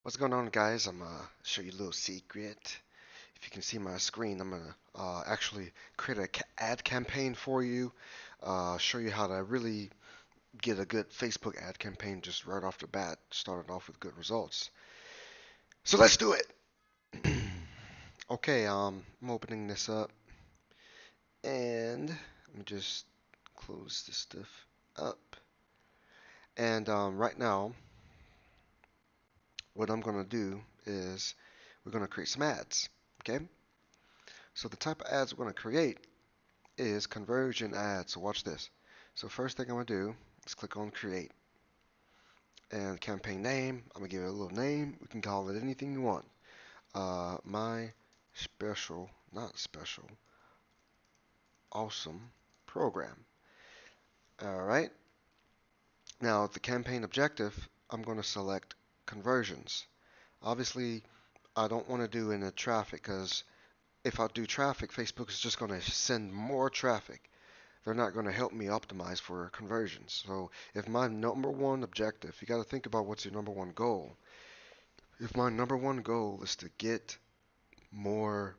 What's going on, guys? I'm gonna show you a little secret. If you can see my screen, I'm gonna actually create a ad campaign for you. Show you how to really get a good Facebook ad campaign just right off the bat, starting off with good results. So let's do it. Okay, I'm opening this up, and let me just close this stuff up. And right now, what I'm gonna do is we're gonna create some ads. Okay, so the type of ads we're gonna create is conversion ads. So watch this. So first thing I'm gonna do is click on create and campaign name. I'm gonna give it a little name. We can call it anything you want. My special, not special, awesome program. All right. Now the campaign objective, I'm gonna select conversions. Obviously, I don't want to do in the traffic because if I do traffic, Facebook is just gonna send more traffic. They're not going to help me optimize for conversions. So if my number one objective, you got to think about what's your number one goal. If my number one goal is to get more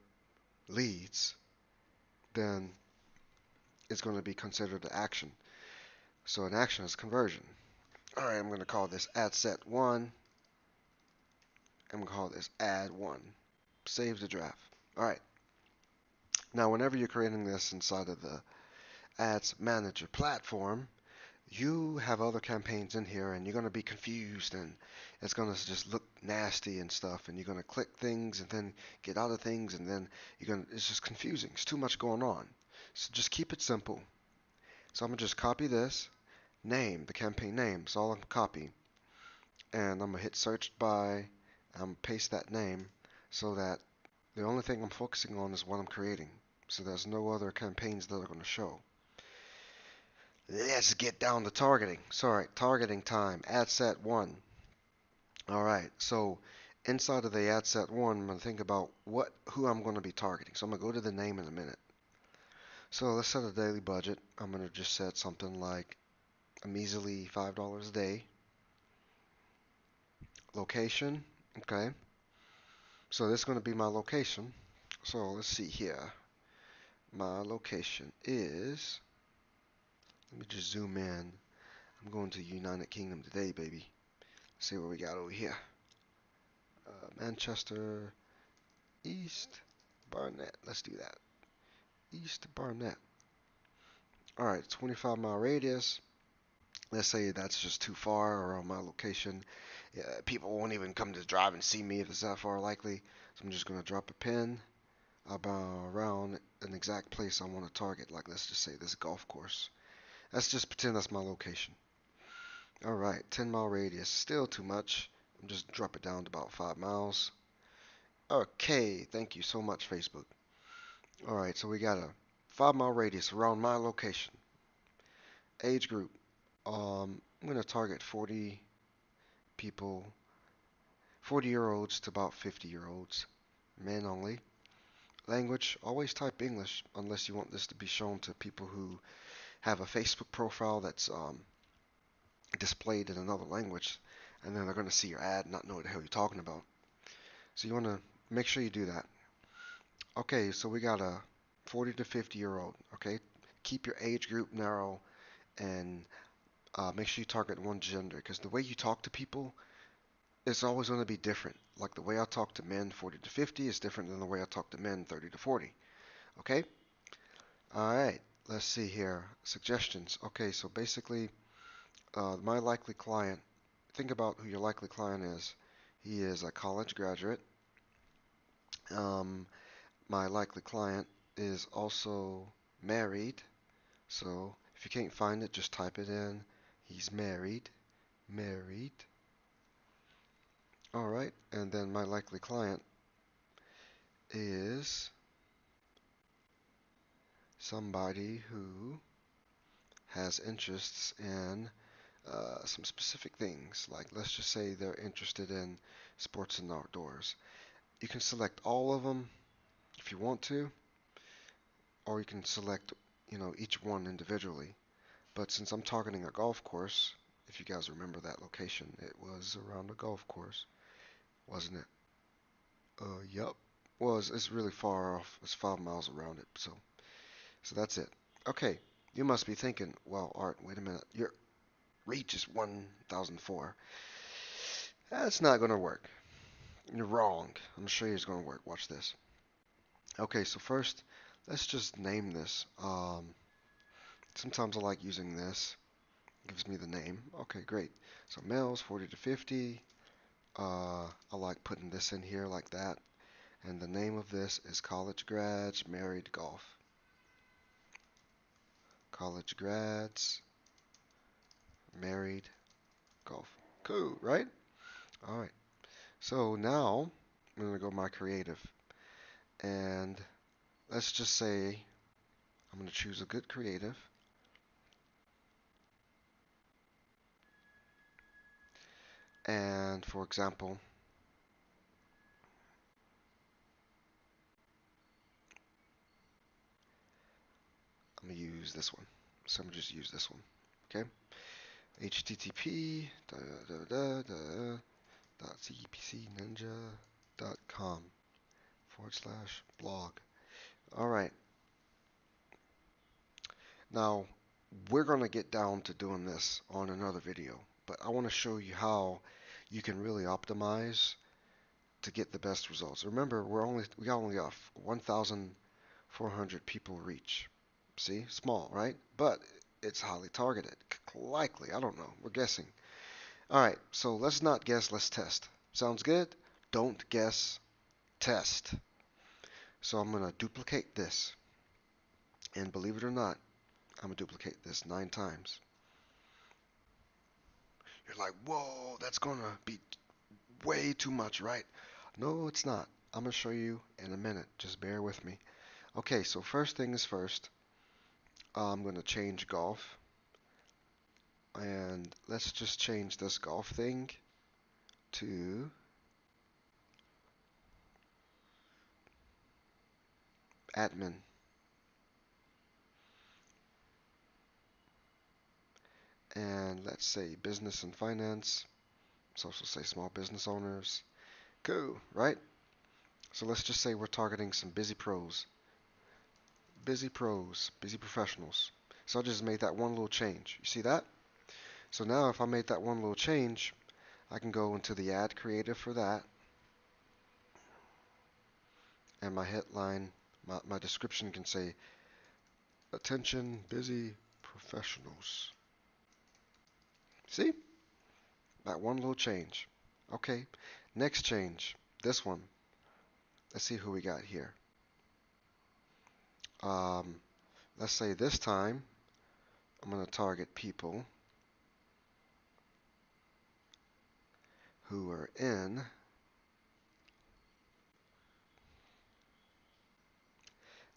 leads, then it's going to be considered an action. So an action is conversion. All right, I'm going to call this ad set one. I'm going to call this ad one. Save the draft. All right. Now, whenever you're creating this inside of the Ads Manager platform, you have other campaigns in here and you're going to be confused and it's going to just look nasty and stuff and you're going to click things and then get out of things and then it's just confusing. It's too much going on. So just keep it simple. So I'm going to just copy this name, the campaign name. It's all I'm copying. And I'm going to hit search by, I'm going to paste that name so that the only thing I'm focusing on is what I'm creating. So there's no other campaigns that are going to show. Let's get down to targeting. Sorry, targeting time. Ad set one. All right. So inside of the ad set one, I'm going to think about who I'm going to be targeting. So I'm going to go to the name in a minute. So let's set a daily budget. I'm going to just set something like a measly $5 a day. Location. Okay. So this is going to be my location. So let's see here. My location is. Let me just zoom in. I'm going to United Kingdom today, baby. Let's see what we got over here. Manchester, East Barnet. Let's do that. East Barnet. All right, 25-mile radius. Let's say that's just too far around my location. Yeah, people won't even come to drive and see me if it's that far likely. So I'm just going to drop a pin about around an exact place I want to target. Like let's just say this golf course. Let's just pretend that's my location. All right, 10-mile radius. Still too much. I'm just drop it down to about 5 miles. Okay, thank you so much, Facebook. All right, so we got a 5-mile radius around my location. Age group. I'm going to target 40 people, 40-year-olds to about 50-year-olds. Men only. Language, always type English unless you want this to be shown to people who have a Facebook profile that's displayed in another language. And then they're going to see your ad and not know what the hell you're talking about. So you want to make sure you do that. Okay, so we got a 40 to 50-year-old. Okay, keep your age group narrow and make sure you target one gender because the way you talk to people is always going to be different. Like the way I talk to men 40 to 50 is different than the way I talk to men 30 to 40. Okay? Alright, let's see here. Suggestions. Okay, so basically, my likely client, think about who your likely client is. He is a college graduate. Um, my likely client is also married. So if you can't find it, just type it in. He's married. Married. All right, and then my likely client is somebody who has interests in some specific things. Like, let's just say they're interested in sports and outdoors. You can select all of them if you want to, or you can select, each one individually. But since I'm targeting a golf course, if you guys remember that location, it was around a golf course. wasn't it? Yep. Well, it's really far off. It's 5 miles around it. So that's it. Okay. You must be thinking, well, Art, wait a minute. Your reach is 1,004. That's not going to work. You're wrong. I'm gonna show you it's going to work. Watch this. Okay, so first, let's just name this. Sometimes I like using this. It gives me the name. Okay, great. So males 40 to 50. I like putting this in here like that. And the name of this is College Grads Married Golf. College Grads Married Golf. Cool, right? All right. So now I'm going to go my creative. And let's just say I'm going to choose a good creative. And for example, I'm going to use this one. So I'm going to just use this one. Okay? http .cpcninja.com/blog. All right. Now, we're going to get down to doing this on another video, but I want to show you how you can really optimize to get the best results. Remember, we only got 1,400 people reach. See, small, right? But it's highly targeted. Likely, I don't know. We're guessing. All right, so let's not guess, let's test. Sounds good? Don't guess, test. So I'm going to duplicate this. And believe it or not, I'm going to duplicate this 9 times. You're like, whoa, that's going to be way too much, right? No, it's not. I'm going to show you in a minute. Just bear with me. Okay, so first thing is first. I'm going to change golf. And let's just change this golf thing to admin. And let's say business and finance. Let's also say small business owners. Cool, right? So let's just say we're targeting some busy pros. Busy pros, busy professionals. So I just made that one little change. You see that? So now if I made that one little change, I can go into the ad creative for that. And my headline, my description can say, attention busy professionals. See? That one little change. Okay, next change. This one. Let's see who we got here. Um, let's say this time I'm going to target people who are in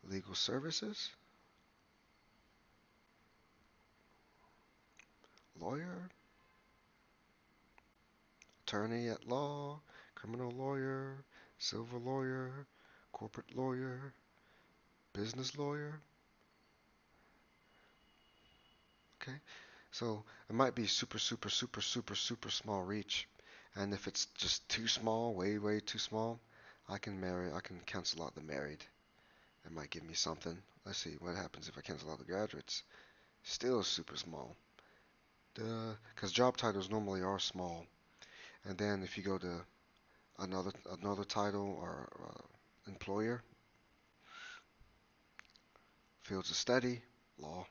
legal services, lawyer, attorney at law, criminal lawyer, civil lawyer, corporate lawyer, business lawyer. Okay, so it might be super, super, super, super, super small reach. And if it's just too small, way, way too small, I can cancel out the married. It might give me something. Let's see what happens if I cancel out the graduates. Still super small. Because job titles normally are small. And then if you go to another title or employer, fields of study, law,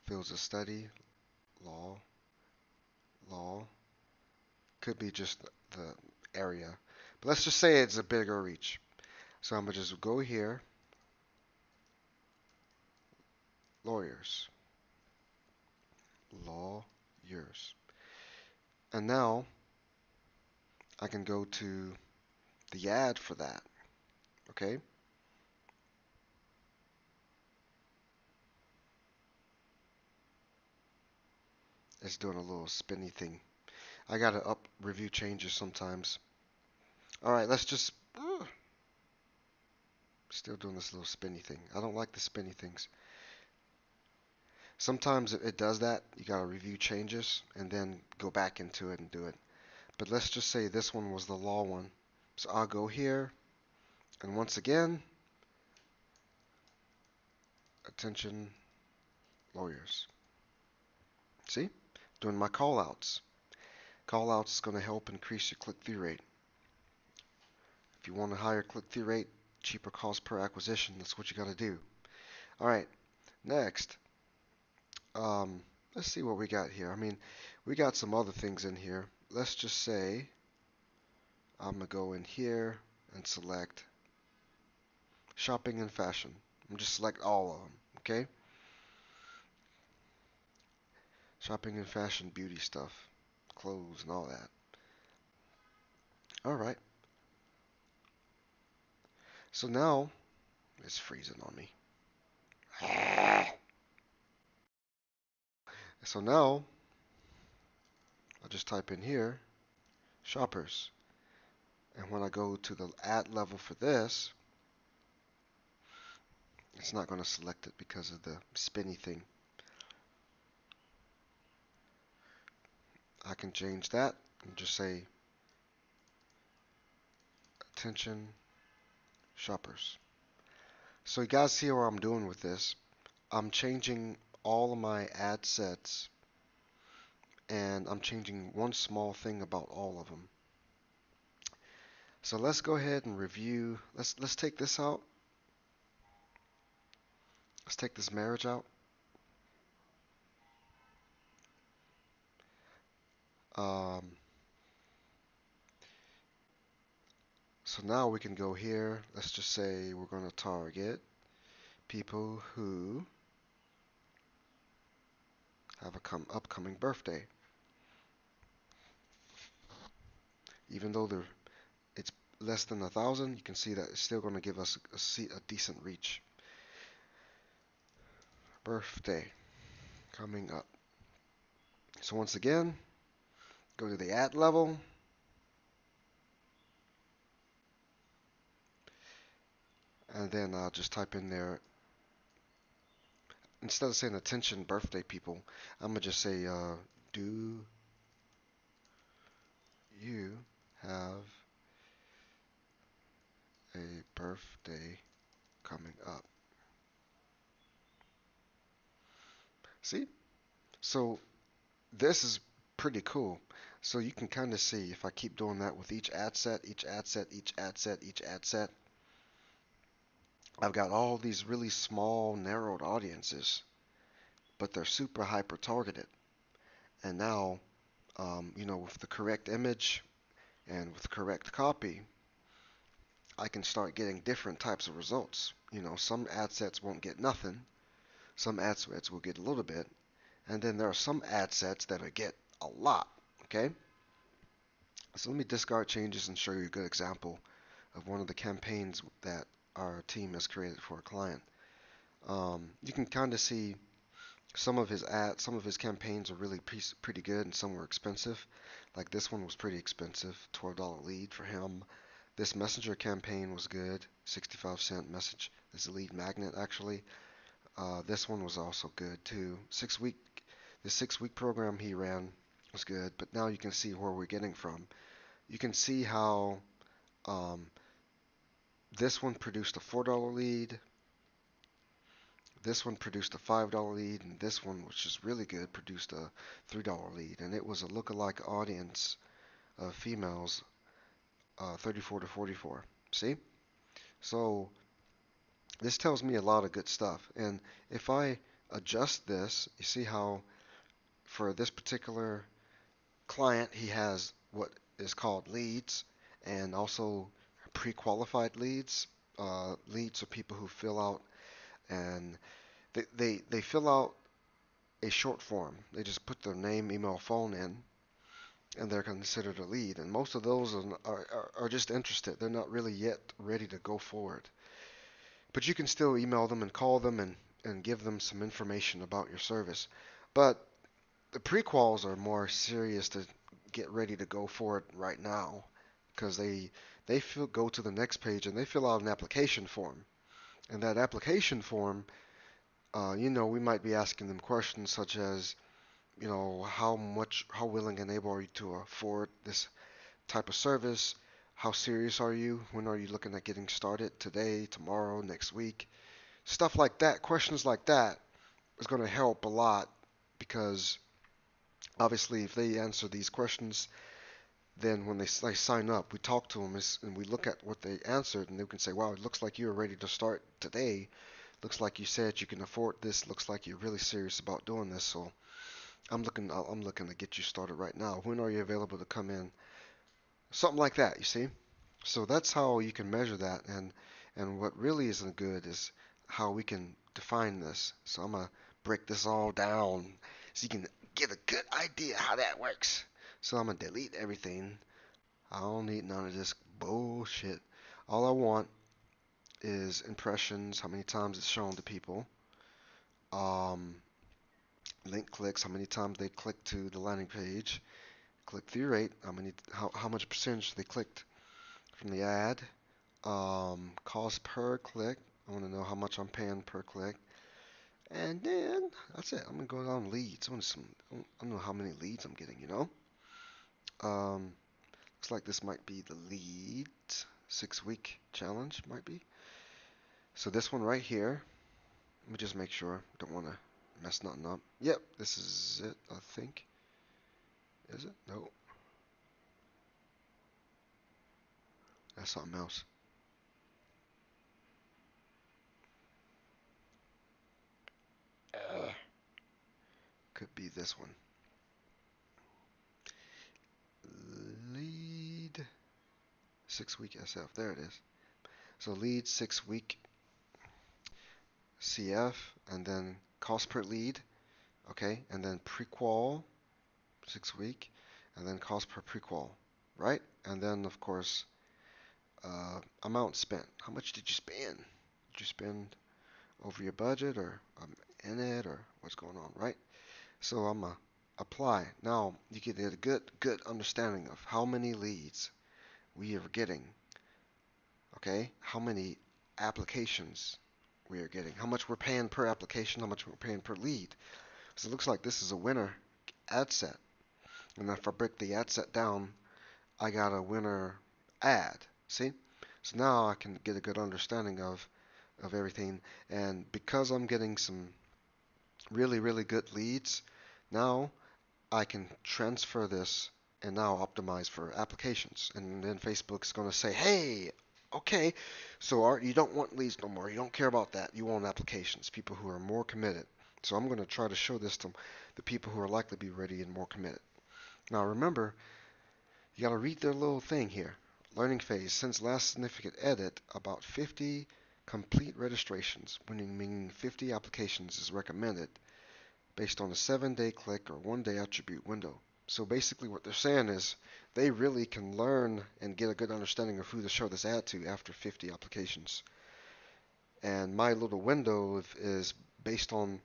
fields of study, law, law. Could be just the area. But let's just say it's a bigger reach. So I'm going to just go here, lawyers, lawyers. And now I can go to the ad for that. Okay? It's doing a little spinny thing. I gotta up review changes sometimes. Alright, let's just still doing this little spinny thing. I don't like the spinny things. Sometimes it does that. You gotta review changes and then go back into it and do it. But let's just say this one was the law one. So I'll go here, and once again, attention lawyers. See? Doing my callouts. Callouts is going to help increase your click-through rate. If you want a higher click-through rate, cheaper cost per acquisition, that's what you got to do. All right, next, um, let's see what we got here. I mean, we got some other things in here. Let's just say I'm going to go in here and select shopping and fashion. I'm just select all of them, okay? Shopping and fashion, beauty stuff, clothes and all that. All right. So now it's freezing on me. So now I'll just type in here shoppers. And when I go to the ad level for this, it's not going to select it because of the spinny thing. I can change that and just say attention shoppers. So you guys see what I'm doing with this. I'm changing all of my ad sets, and I'm changing one small thing about all of them. So let's go ahead and review. Let's take this out. Let's take this marriage out. Um, so now we can go here. Let's just say we're going to target people who have a upcoming birthday. Even though it's less than 1,000, you can see that it's still going to give us a decent reach. Birthday coming up. So once again, go to the ad level. And then I'll just type in there, instead of saying attention birthday people, I'm going to just say, do you have a birthday coming up? See? So this is pretty cool. So you can kind of see if I keep doing that with each ad set, each ad set, each ad set, each ad set, I've got all these really small, narrowed audiences, but they're super hyper targeted. And now, with the correct image and with correct copy, I can start getting different types of results. Some ad sets won't get nothing, some ad sets will get a little bit, and then there are some ad sets that'll get a lot, okay? So let me discard changes and show you a good example of one of the campaigns that our team has created for a client. You can kind of see some of his campaigns are really pretty good, and some were expensive. Like this one was pretty expensive, $12 lead for him. This messenger campaign was good, 65-cent message. This is a lead magnet actually. This one was also good too. The 6-week program he ran was good, but now you can see where we're getting from. You can see how um, this one produced a $4 lead. This one produced a $5 lead, and this one, which is really good, produced a $3 lead. And it was a lookalike audience of females, 34 to 44. See? So this tells me a lot of good stuff. And if I adjust this, you see how for this particular client, he has what is called leads and also pre-qualified leads. Leads are people who fill out and they fill out a short form. They just put their name, email, phone in, and they're considered a lead. And most of those are just interested. They're not really yet ready to go forward. But you can still email them and call them and give them some information about your service. But the prequals are more serious to get ready to go for it right now because they go to the next page and they fill out an application form. And that application form, we might be asking them questions such as, how willing and able are you to afford this type of service, how serious are you, when are you looking at getting started, today, tomorrow, next week, stuff like that. Questions like that is going to help a lot because obviously if they answer these questions, then when they sign up, we talk to them and we look at what they answered, and they can say, wow, it looks like you're ready to start today. Looks like you said you can afford this. Looks like you're really serious about doing this. So I'm looking to get you started right now. When are you available to come in? Something like that, you see? So that's how you can measure that, and what really isn't good is how we can define this. So I'm gonna break this all down so you can get a good idea how that works. So I'm gonna delete everything. I don't need none of this bullshit. All I want is impressions, how many times it's shown to people. Um, Link clicks, how many times they click to the landing page. Click through rate, how much percentage they clicked from the ad. Cost per click. I want to know how much I'm paying per click. And then that's it. I'm gonna go down leads. I don't know how many leads I'm getting. Looks like this might be the lead 6-week challenge. Might be. So this one right here. Let me just make sure. Don't want to mess nothing up. Yep, this is it. I think. Is it? No, that's something else. Uh, could be this one. Lead 6-week SF. There it is. So lead 6-week CF, and then cost per lead, okay, and then prequal 6-week, and then cost per prequal, right? And then of course amount spent. How much did you spend? Did you spend over your budget or in it or what's going on, right? So I'm gonna apply. Now you get a good understanding of how many leads we are getting, okay? How many applications we are getting, how much we're paying per application, how much we're paying per lead. So it looks like this is a winner ad set. And if I break the ad set down, I got a winner ad. See? So now I can get a good understanding of everything. And because I'm getting some really good leads, now I can transfer this and now optimize for applications. And then Facebook's going to say, hey, okay, so you don't want leads no more. You don't care about that. You want applications, people who are more committed. So I'm going to try to show this to the people who are likely to be ready and more committed. Now remember, you got to read their little thing here. Learning phase. Since last significant edit, about 50 complete registrations, meaning 50 applications is recommended based on a 7-day click or 1-day attribute window. So basically what they're saying is they really can learn and get a good understanding of who to show this ad to after 50 applications. And my little window is based on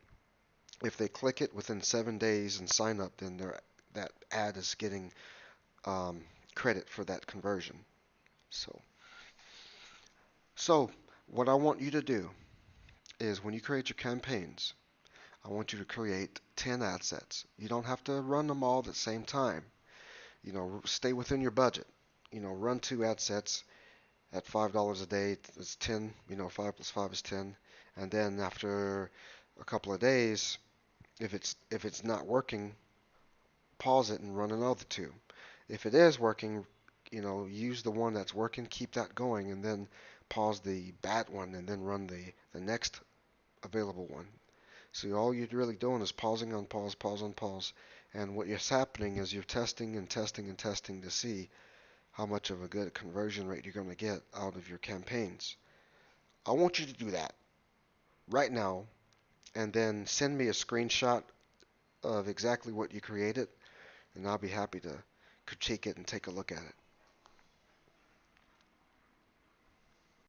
if they click it within 7 days and sign up, then that ad is getting um, credit for that conversion. So what I want you to do is when you create your campaigns, I want you to create 10 ad sets. You don't have to run them all at the same time. Stay within your budget. Run 2 ad sets at $5 a day. It's 10. 5 plus 5 is 10. And then after a couple of days, if it's not working, pause it and run another 2. If it is working, use the one that's working, keep that going, and then pause the bad one and then run the next available one. So all you're really doing is pausing on pause, pause on pause, and what is happening is you're testing and testing and testing to see how much of a good conversion rate you're going to get out of your campaigns. I want you to do that right now, and then send me a screenshot of exactly what you created, and I'll be happy to critique it and take a look at it.